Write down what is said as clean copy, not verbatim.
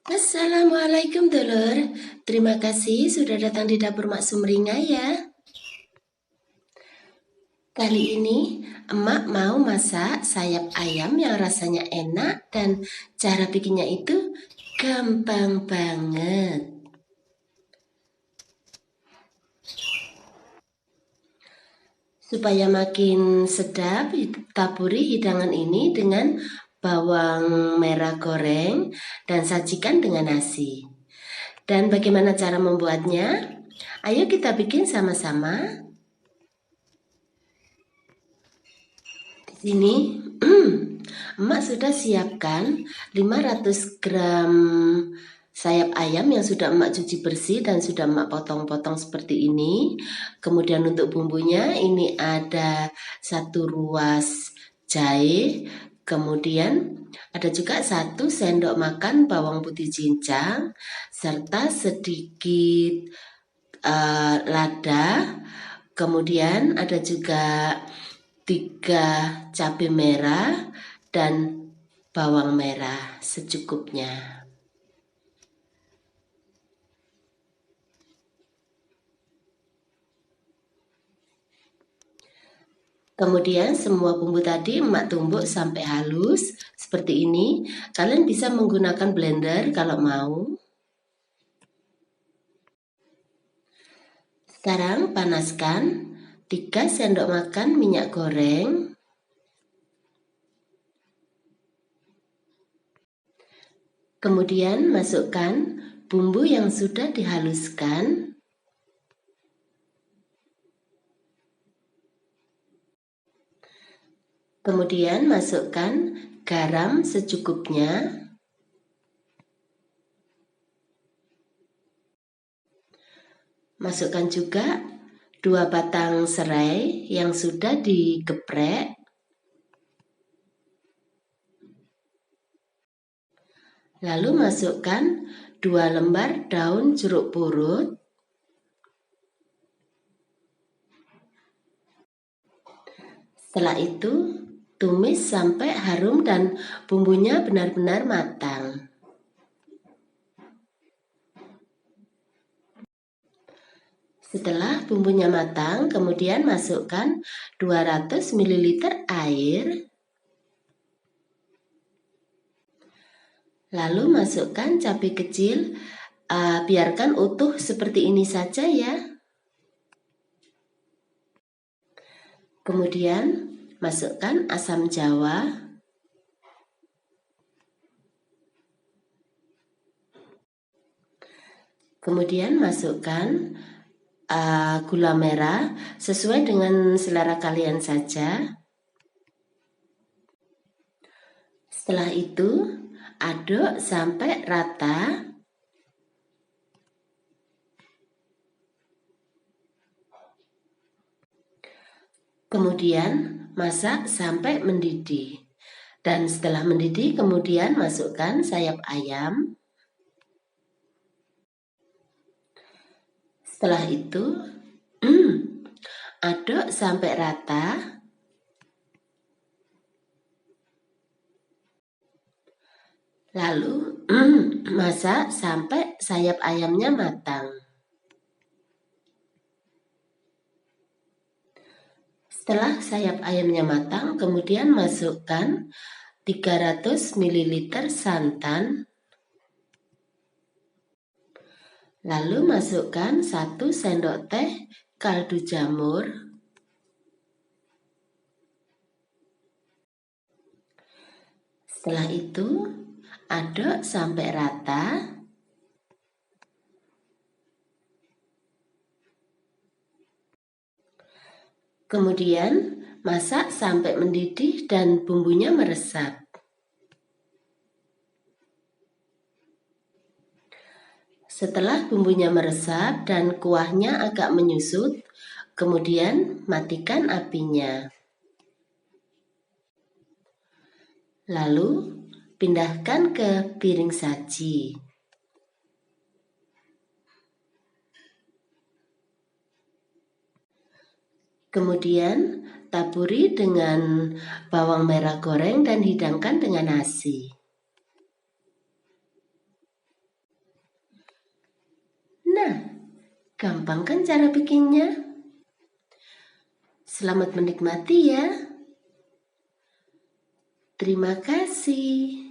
Assalamualaikum dulur. Terima kasih sudah datang di dapur Mak Sumringah ya. Kali ini emak mau masak sayap ayam yang rasanya enak dan cara bikinnya itu gampang banget. Supaya makin sedap, taburi hidangan ini dengan bawang merah goreng dan sajikan dengan nasi. Dan bagaimana cara membuatnya? Ayo kita bikin sama-sama. Di sini emak sudah siapkan 500 gram sayap ayam yang sudah emak cuci bersih dan sudah emak potong-potong seperti ini. Kemudian untuk bumbunya ini ada 1 ruas jahe, kemudian ada juga 1 sendok makan bawang putih cincang serta sedikit lada. Kemudian ada juga 3 cabai merah dan bawang merah secukupnya. Kemudian semua bumbu tadi emak tumbuk sampai halus seperti ini. Kalian bisa menggunakan blender kalau mau. Sekarang panaskan 3 sendok makan minyak goreng. Kemudian masukkan bumbu yang sudah dihaluskan. Kemudian masukkan garam secukupnya. Masukkan juga 2 batang serai yang sudah digeprek. Lalu masukkan 2 lembar daun jeruk purut. Setelah itu tumis sampai harum dan bumbunya benar-benar matang. Setelah bumbunya matang, kemudian masukkan 200 ml air. Lalu masukkan cabai kecil, biarkan utuh seperti ini saja ya. Kemudian masukkan asam jawa. Kemudian masukkan gula merah sesuai dengan selera kalian saja. Setelah itu aduk sampai rata. Kemudian masak sampai mendidih. Dan setelah mendidih kemudian masukkan sayap ayam. Setelah itu aduk sampai rata. Lalu masak sampai sayap ayamnya matang. Setelah sayap ayamnya matang, kemudian masukkan 300 ml santan. Lalu masukkan 1 sendok teh kaldu jamur. Setelah itu aduk sampai rata. Kemudian masak sampai mendidih dan bumbunya meresap. Setelah bumbunya meresap dan kuahnya agak menyusut, kemudian matikan apinya. Lalu pindahkan ke piring saji. Kemudian taburi dengan bawang merah goreng dan hidangkan dengan nasi. Nah, gampang kan cara bikinnya? Selamat menikmati ya. Terima kasih.